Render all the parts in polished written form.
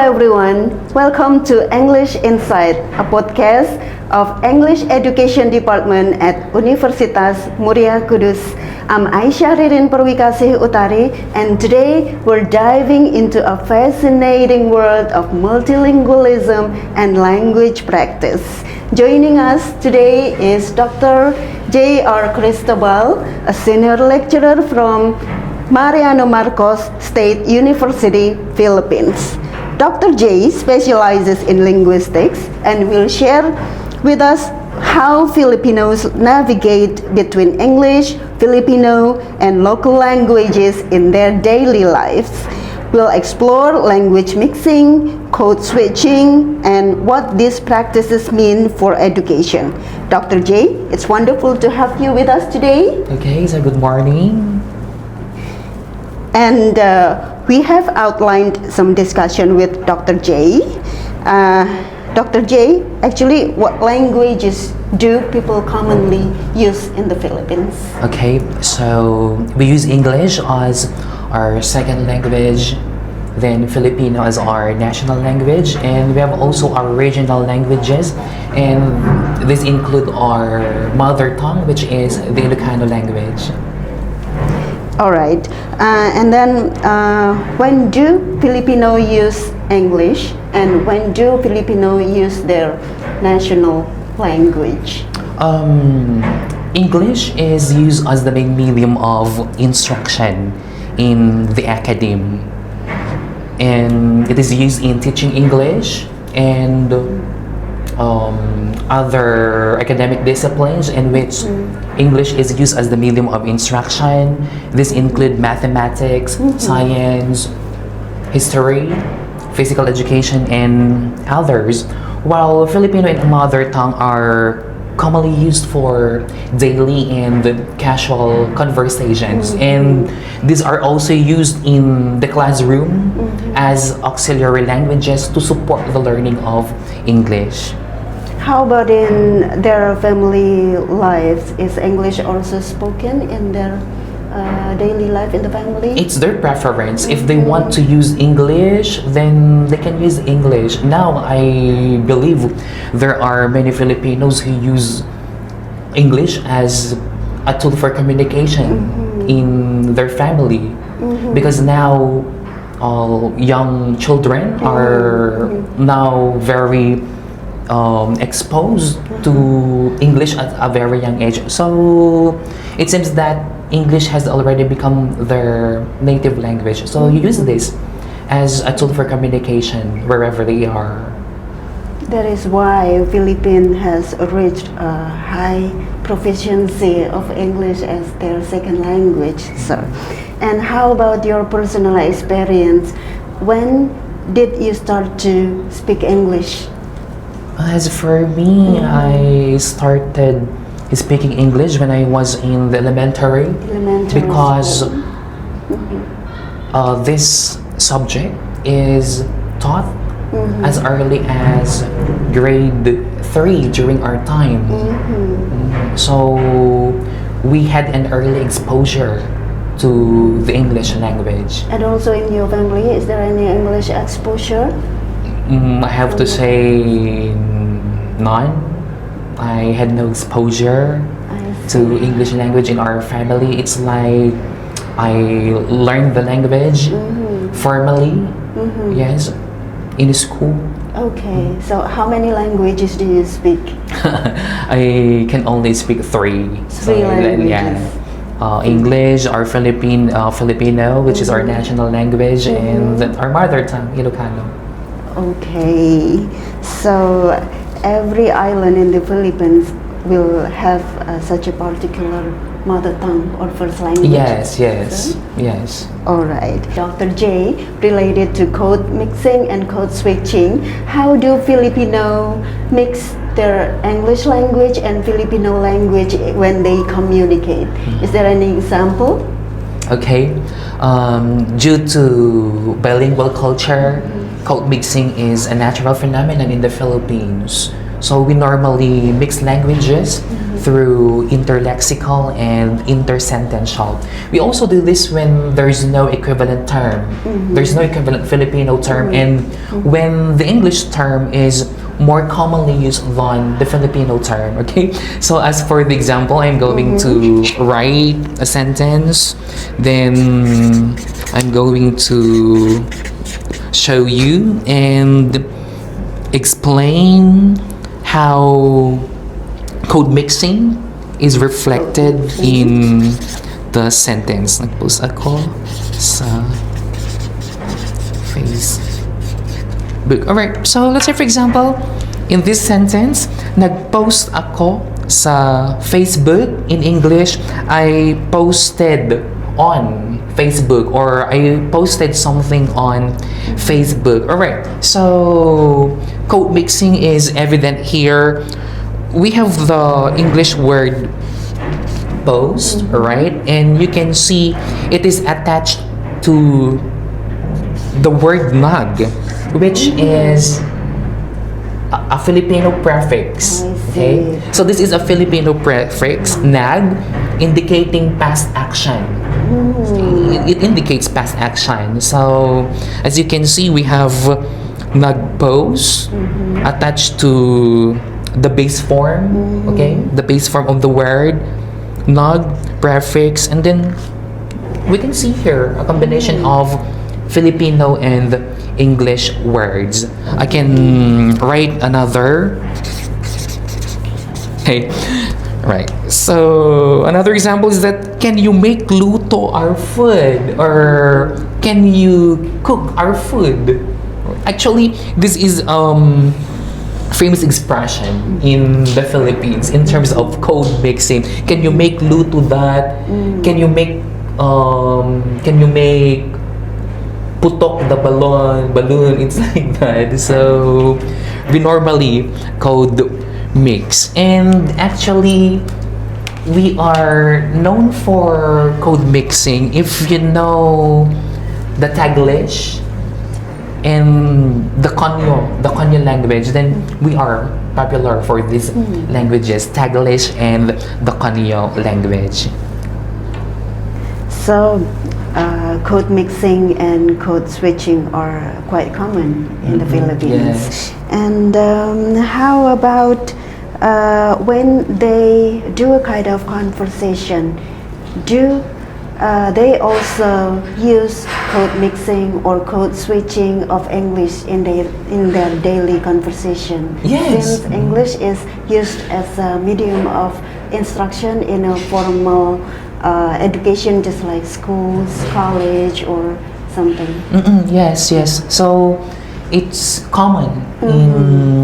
everyone. Welcome to English Insight, a podcast of English Education Department at Universitas Muria Kudus. I'm Aisyah Ririn Perwikasih Utari, and today we're diving into a fascinating world of multilingualism and language practice. Joining us today is Dr. J.R. Cristobal, a senior lecturer from Mariano Marcos State University, Philippines. Dr. J specializes in linguistics and will share with us how Filipinos navigate between English, Filipino, and local languages in their daily lives. We'll explore language mixing, code switching, and what these practices mean for education. Dr. J, it's wonderful to have you with us today. Okay, so good morning. And we have outlined some discussion with Dr. J. Dr. J, actually, what languages do people commonly use in the Philippines? Okay, so we use English as our second language, then Filipino as our national language, and we have also our regional languages, and this include our mother tongue, which is the Ilocano language. All right, and then when do Filipino use English, and when do Filipino use their national language? English is used as the main medium of instruction in the academy, and it is used in teaching English and other academic disciplines in which English is used as the medium of instruction. This include mathematics, science, history, physical education, and others, while Filipino and mother tongue are commonly used for daily and casual conversations, and these are also used in the classroom as auxiliary languages to support the learning of English. How about in their family lives? Is English also spoken in their daily life in the family? It's their preference. If they want to use English, then they can use English. Now, I believe there are many Filipinos who use English as a tool for communication in their family, because now young children are now very exposed to English at a very young age. So it seems that English has already become their native language. So you use this as a tool for communication wherever they are. That is why Philippines has reached a high proficiency of English as their second language, sir. And how about your personal experience? When did you start to speak English? As for me, I started speaking English when I was in the elementary because this subject is taught as early as grade 3 during our time. So we had an early exposure to the English language. And also in your family, is there any English exposure? I have to say none. I had no exposure to English language in our family. It's like I learned the language formally, yes, in school. Okay, so how many languages do you speak? I can only speak three. Three languages. English, our Filipino, which is our national language, and our mother tongue, Ilocano. Okay, so every island in the Philippines will have such a particular mother tongue or first language? Yes. All right. Dr. J, related to code mixing and code switching, how do Filipino mix their English language and Filipino language when they communicate? Is there any example? Okay, due to bilingual culture, code mixing is a natural phenomenon in the Philippines. So we normally mix languages through interlexical and intersentential. We also do this when there's no equivalent term. There's no equivalent Filipino term, and when the English term is more commonly used than the Filipino term, okay? So as for the example, I'm going to write a sentence, then I'm going to show you and explain how code mixing is reflected in the sentence. Nag-post ako sa Facebook. Alright, so let's say for example, in this sentence, nag-post ako sa Facebook. In English, I posted on Facebook, or I posted something on Facebook. Alright, so code mixing is evident here. We have the English word post, right? And you can see it is attached to the word nag, which is a Filipino prefix. Okay, so this is a Filipino prefix, nag, indicating past action. It indicates past action. So as you can see, we have nagpost attached to the base form. Okay, the base form of the word nag, prefix, and then we can see here a combination of Filipino and English words. I can write another. Okay, right. So another example is that, can you make luto our food, or can you cook our food? Actually, this is famous expression in the Philippines in terms of code mixing. Can you make luto that? Can you make putok the balloon? It's like that. So we normally code mix, and actually we are known for code mixing. If you know the Taglish and the Konyo language, then we are popular for these languages, Taglish and the Konyo language. So, code mixing and code switching are quite common in the Philippines. Yes. And how about when they do a kind of conversation? Do they also use code mixing or code switching of English in their daily conversation? Yes. Since English is used as a medium of instruction in a formal education, just like schools, college, or something. Yes. So it's common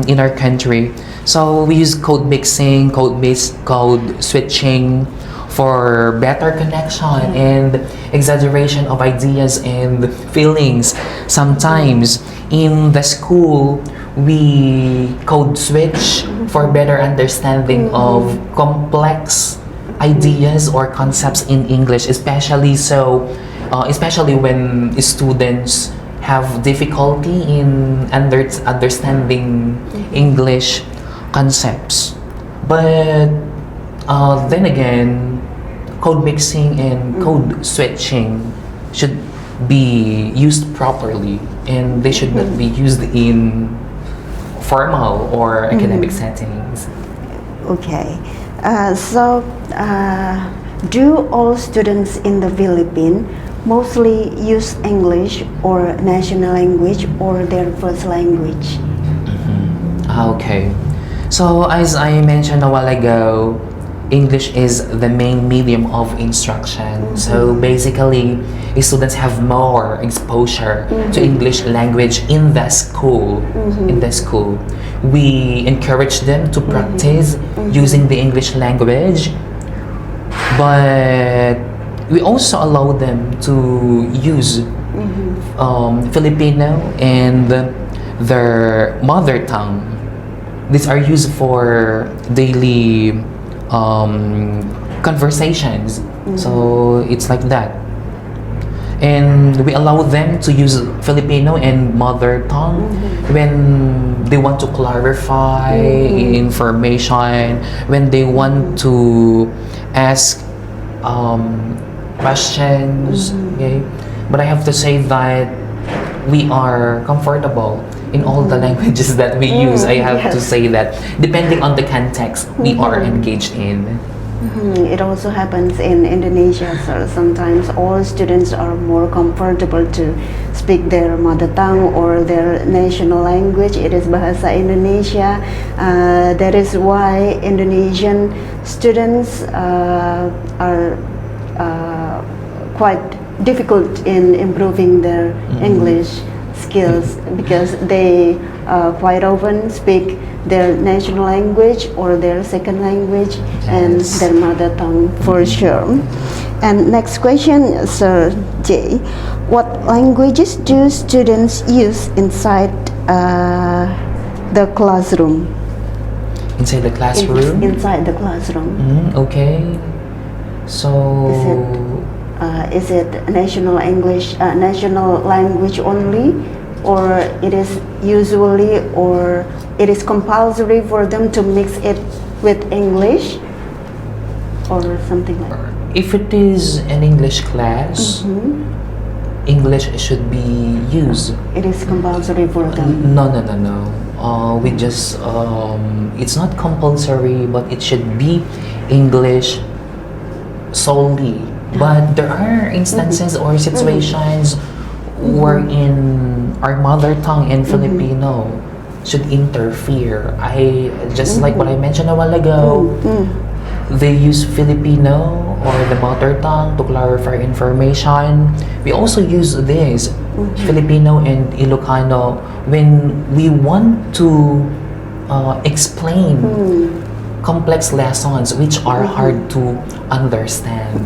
in our country. So we use code mixing, code switching for better connection and exaggeration of ideas and feelings. Sometimes in the school, we code switch for better understanding of complex ideas or concepts in English, especially when students have difficulty in understanding English concepts. But then again, code mixing and code switching should be used properly, and they should not be used in formal or academic settings. Okay. So, do all students in the Philippines mostly use English or national language or their first language? Okay. So as I mentioned a while ago, English is the main medium of instruction. So basically, students have more exposure to English language in the school. We encourage them to practice using the English language, but we also allow them to use Filipino and their mother tongue. These are used for daily conversations. So it's like that. and we allow them to use Filipino and mother tongue when they want to clarify information, when they want to ask questions. Okay, but I have to say that we are comfortable in all the languages that we use. I have to say that depending on the context we are engaged in. It also happens in Indonesia, so sometimes all students are more comfortable to speak their mother tongue or their national language. It is Bahasa Indonesia. That is why Indonesian students are quite difficult in improving their English skills, because they quite often speak their national language or their second language and their mother tongue for sure. And next question, Sir J. What languages do students use inside the classroom? Inside the classroom? Inside the classroom. Okay. So is it national English, national language only, or it is usually, or it is compulsory for them to mix it with English or something like that? if it is an English class, English should be used. It is compulsory for them. No. We just it's not compulsory, but it should be English solely. But there are instances or situations wherein our mother tongue and Filipino should interfere. I just like what I mentioned a while ago. They use Filipino or the mother tongue to clarify information. We also use this Filipino and Ilocano when we want to explain complex lessons which are hard to understand.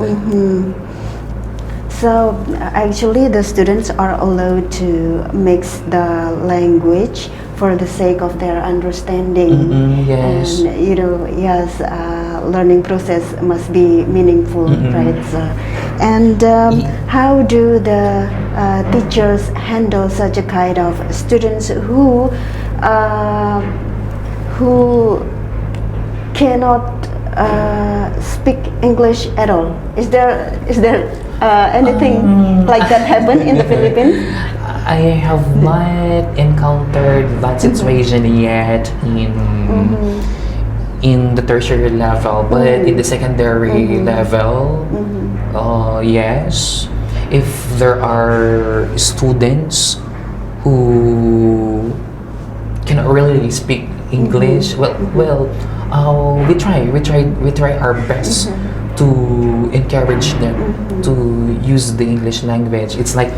So actually the students are allowed to mix the language for the sake of their understanding. Yes. And yes, learning process must be meaningful, right? So, and how do the teachers handle such a kind of students who cannot speak English at all? Is there anything like that happen in the Philippines? I have not encountered that situation yet in the tertiary level, but in the secondary level, yes. If there are students who cannot really speak English, we try our best to encourage them to use the English language. It's like,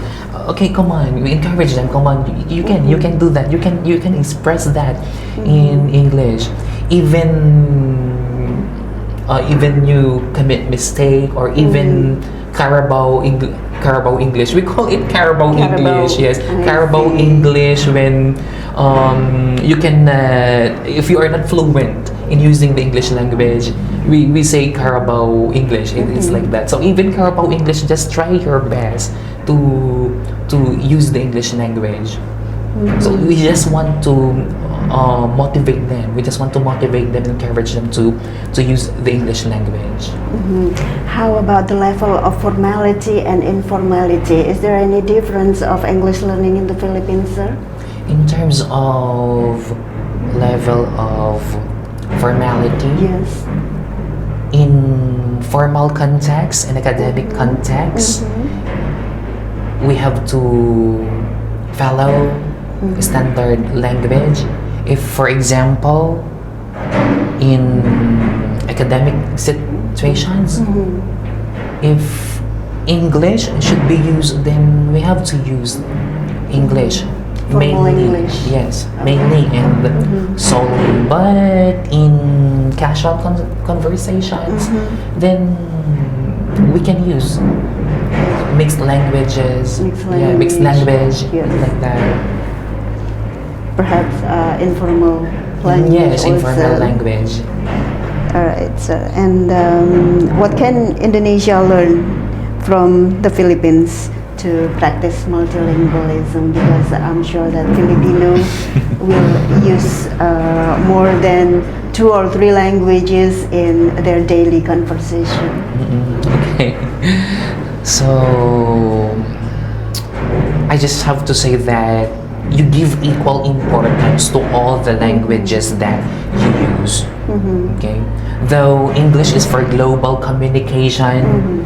okay, come on, we encourage them. Come on, you can do that. You can express that in English. Even you commit mistake or even Carabao English. We call it Carabao English. Yes, Carabao English when you can if you are not fluent in using the English language, we say Carabao English. It's like that. So even Carabao English, just try your best to use the English language. So we just want to motivate them. We just want to motivate them, encourage them to use the English language. How about the level of formality and informality? Is there any difference of English learning in the Philippines, sir? In terms of level of formality, Yes. in formal context and academic context, we have to follow standard language. If, for example, in academic situations, if English should be used, then we have to use English. Formal English. Yes, mainly and solely. But in casual conversations, then we can use mixed languages. Mixed language, yes. like that. Perhaps informal language. Yes, informal also. language. Alright, sir. And what can Indonesia learn from the Philippines to practice multilingualism, because I'm sure that Filipino will use more than 2 or 3 languages in their daily conversation. Okay. So I just have to say that you give equal importance to all the languages that you use. Okay, though English is for global communication,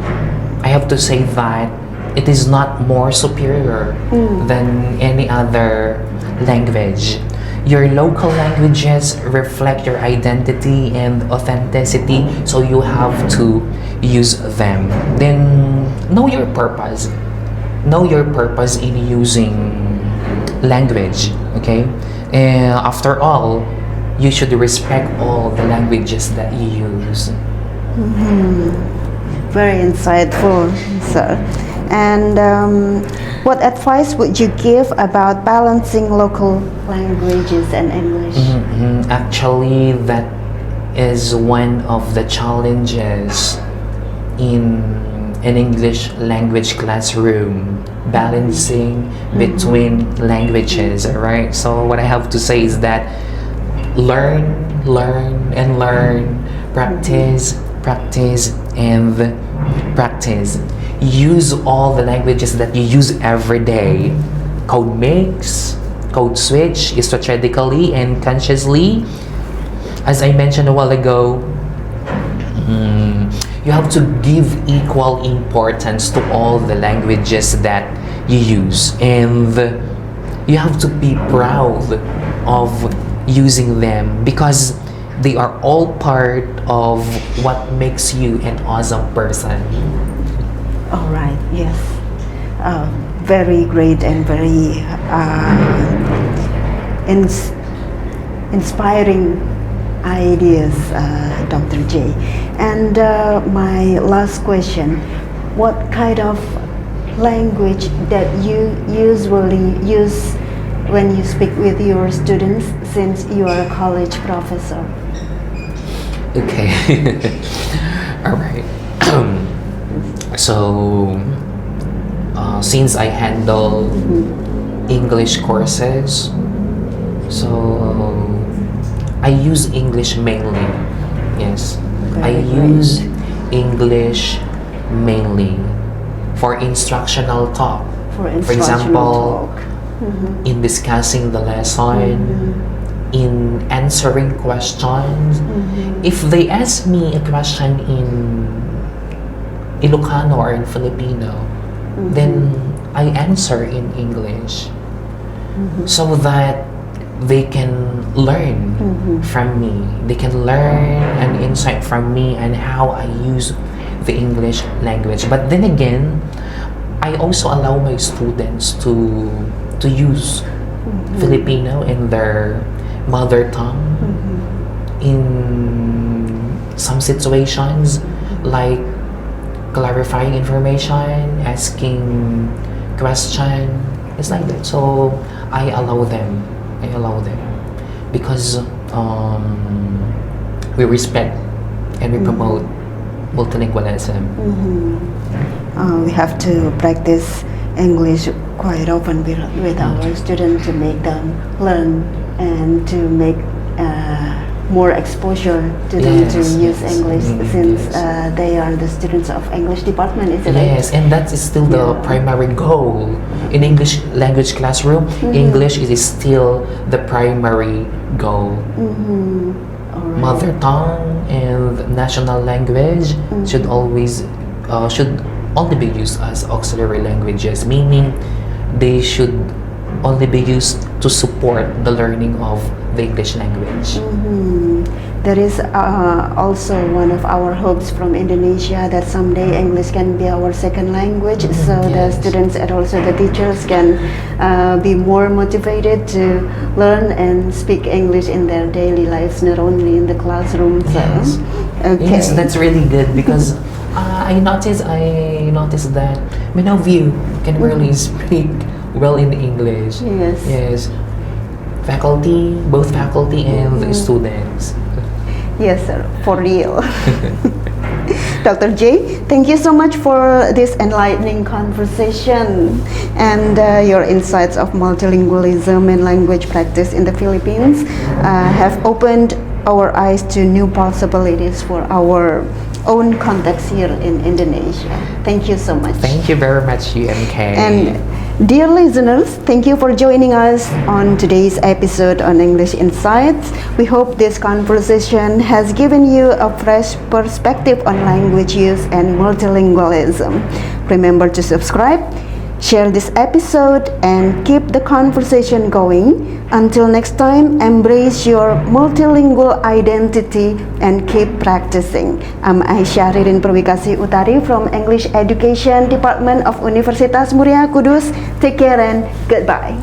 I have to say that it is not more superior than any other language. Your local languages reflect your identity and authenticity, so you have to use them. Then know your purpose. Know your purpose in using language, okay? And after all, you should respect all the languages that you use. Very insightful, sir. And what advice would you give about balancing local languages and English? Actually, that is one of the challenges in an English language classroom, balancing between languages, right? So what I have to say is that learn, and learn, practice, and practice. Use all the languages that you use every day. Code mix, code switch strategically and consciously. As I mentioned a while ago, you have to give equal importance to all the languages that you use, and you have to be proud of using them, because they are all part of what makes you an awesome person. All right, yes. Very great and very inspiring ideas, Dr. J. And my last question, what kind of language that you usually use when you speak with your students, since you are a college professor? Okay. All right. So since I handle English courses, so I use English mainly. Yes, I use English mainly for instructional talk. For example, talk. in discussing the lesson, in answering questions. If they ask me a question in Ilocano or in Filipino, then I answer in English, so that they can learn from me. They can learn an insight from me and how I use the English language. But then again, I also allow my students to use Filipino in their mother tongue in some situations, like clarifying information, asking question. It's like that. So I allow them because we respect and we promote multilingualism. We have to practice English quite often with our students to make them learn and to make more exposure to them to use English, since they are the students of English department, isn't it? Yes, and that is still the primary goal in English language classroom. English is still the primary goal. Alright. Mother tongue and national language should always should only be used as auxiliary languages, meaning they should only be used to support the learning of the English language. That is also one of our hopes from Indonesia, that someday English can be our second language, so the students and also the teachers can be more motivated to learn and speak English in their daily lives, not only in the classroom. Yes. Okay. Yes, that's really good, because I noticed that many of you can really speak well in English. Yes. Yes. Faculty, both faculty and the students. Yes, sir, for real. Dr. J, thank you so much for this enlightening conversation and your insights of multilingualism and language practice in the Philippines have opened our eyes to new possibilities for our own context here in Indonesia. Thank you so much. Thank you very much, UMK. And dear listeners, thank you for joining us on today's episode on English Insights. We hope this conversation has given you a fresh perspective on language use and multilingualism. Remember to subscribe, share this episode, and keep the conversation going. Until next time, embrace your multilingual identity and keep practicing. I'm Aisyah Ririn Perwikasih Utari from English Education Department of Universitas Muria Kudus. Take care and goodbye.